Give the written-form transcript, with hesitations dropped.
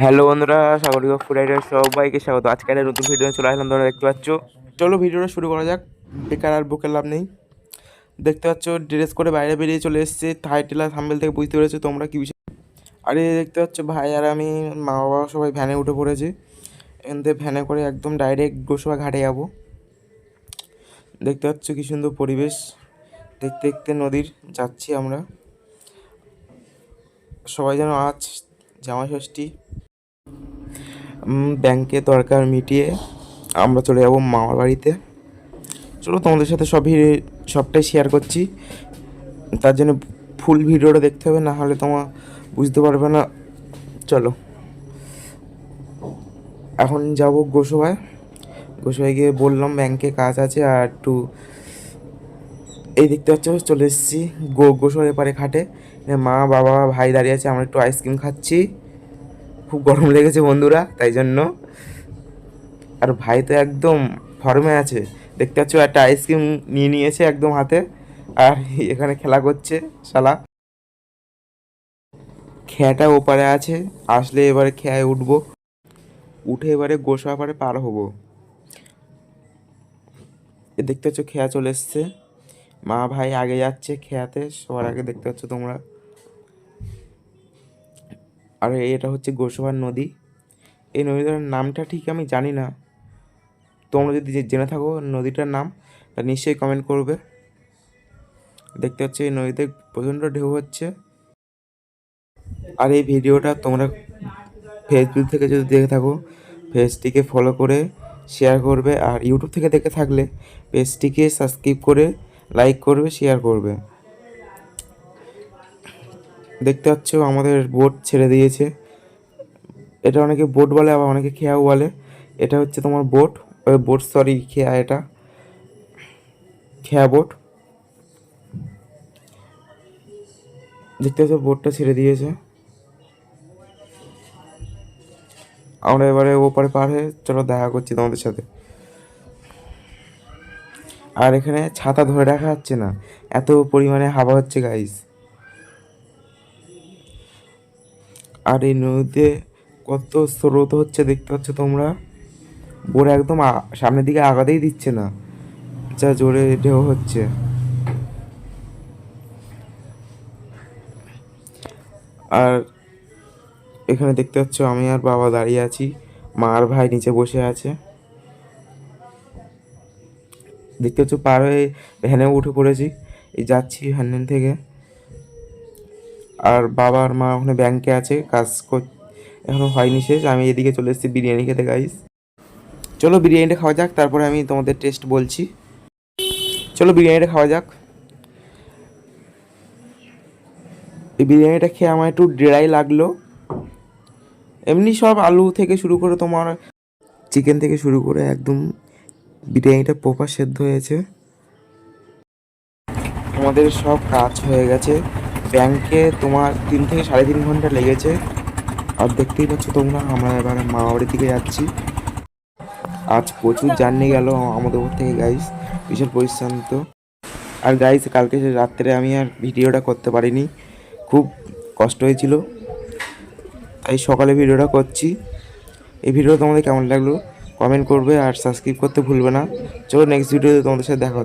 Hello বন্ধুরা, সাগরিক food rider সবাইকে স্বাগত। আজকের নতুন ভিডিও চলে আসলাম, তোমরা দেখতে পাচ্ছ। চলো ভিডিওটা শুরু করা যাক, বেকার আর বকের লাভ নেই। দেখতে পাচ্ছ ড্রেস করে বাইরে বেরিয়ে চলে এসেছে। টাইটেল আর থাম্বনেল থেকে বুঝতে পেরেছো তোমরা কী বিষয়। আরে দেখতে পাচ্ছ ভাই আর আমি, মা বাবা সবাই ভ্যানে উঠে পড়েছে। এখান থেকে ভ্যানে করে একদম ডাইরেক্ট গোসবা ঘাটে যাবো। দেখতে পাচ্ছ কী সুন্দর পরিবেশ, দেখতে দেখতে নদীর যাচ্ছি আমরা সবাই। যেন আজ জামাই ষষ্ঠী, ব্যাংকে দরকার মিটিয়ে আমরা চলে যাবো মামার বাড়িতে। চলো তোমাদের সাথে সবটাই শেয়ার করছি, তার জন্য ফুল ভিডিওটা দেখতে হবে, না হলে তোমার বুঝতে পারবে না। চলো এখন যাব গোসবায়। গিয়ে বললাম ব্যাংকে কাজ আছে আর একটু, এই দেখতে পাচ্ছ চলে এসেছি গোসবার এপারে খাটে। মা বাবা ভাই দাঁড়িয়ে আছে, আমরা একটু আইসক্রিম খাচ্ছি। খুব গরম লেগেছে বন্ধুরা, তাই জন্য। আর ভাই তো একদম ফর্মে আছে, দেখতে পাচ্ছ একটা আইসক্রিম নিয়ে নিয়েছে একদম হাতে, আর এখানে খেলা করছে শালা। খেয়াটা ওপারে আছে, আসলে এবারে খেয়ায় উঠবো, উঠে এবারে গোসা পারে পার হবো। এ দেখতে পাচ্ছ খেয়া চলে এসছে, মা ভাই আগে যাচ্ছে খেয়াতে, সবার আগে দেখতে পাচ্ছ তোমরা। আর এটা হচ্ছে গোসাবার নদী। এই নদীটার নামটা ঠিক আমি জানি না, তোমরা যদি জেনে থাকো নদীটার নাম তা নিশ্চয়ই কমেন্ট করবে। দেখতে পাচ্ছ এই নদীতে প্রচণ্ড ঢেউ হচ্ছে। আর এই ভিডিওটা তোমরা ফেসবুক থেকে যদি দেখে থাকো, পেজটিকে ফলো করে শেয়ার করবে, আর ইউটিউব থেকে দেখে থাকলে পেজটিকে সাবস্ক্রাইব করে লাইক করবে, শেয়ার করবে। দেখতে পাচ্ছ আমাদের বোট ছেড়ে দিয়েছে। এটা অনেকে বোট বলে, আবার অনেকে খেয়াও বলে। এটা হচ্ছে তোমার বোট, সরি খেয়া, এটা খেয়া বোট। দেখতে পাচ্ছ বোটটা ছেড়ে দিয়েছে, আমরা এবারে ওপারে পার হয়ে চলো দেখা করছি তোমাদের সাথে। আর এখানে ছাতা ধরে রাখা যাচ্ছে না, এত পরিমাণে হাওয়া হচ্ছে গাইস। আর এই নদীতে কত স্রোত হচ্ছে দেখতে পাচ্ছ তোমরা। বোট একদম সামনের দিকে আগাতেই দিচ্ছে না, যা জোরে ঢেউ হচ্ছে। আর এখানে দেখতে পাচ্ছ আমি আর বাবা দাঁড়িয়ে আছি, মা আর ভাই নিচে বসে আছে। দেখতে পাচ্ছ পার হয়ে ভ্যানে উঠে পড়েছি, এই যাচ্ছি ভ্যান থেকে। আর বাবা আর মা ওখানে ব্যাংকে আছে, কাজ এখনো হয়নি শেষ। আমি এদিকে চলে এসেছি বিরিয়ানি খেতে গাইস। চলো বিরিয়ানিটা খাওয়া যাক, তারপরে আমি তোমাদের টেস্ট বলছি। চলো বিরিয়ানিটা খাওয়া যাক। এই বিরিয়ানিটা খেয়ে আমার একটু ড্রাই লাগলো। এমনি সব আলু থেকে শুরু করে তোমার চিকেন থেকে শুরু করে একদম বিরিয়ানিটা প্রপার সেদ্ধ হয়েছে। আমাদের সব কাজ হয়ে গেছে, ব্যাংকে তোমার 3 থেকে 3.5 ঘন্টা লেগেছে। আর দেখতেই পাচ্ছ তোমরা আমরা এবার মামাবাড়ির দিকে যাচ্ছি। আজ প্রচুর জার্নি গেল আমাদের ওপর থেকে গাইস, ভীষণ পরিশ্রান্ত। আর গাইস কালকে রাত্রে আমি আর ভিডিওটা করতে পারিনি, খুব কষ্ট হয়েছিল, তাই সকালে ভিডিওটা করছি। এই ভিডিওটা তোমাদের কেমন লাগলো কমেন্ট করবে, আর সাবস্ক্রাইব করতে ভুলবে না। চলো নেক্সট ভিডিওতে তোমাদের সাথে দেখা হচ্ছে।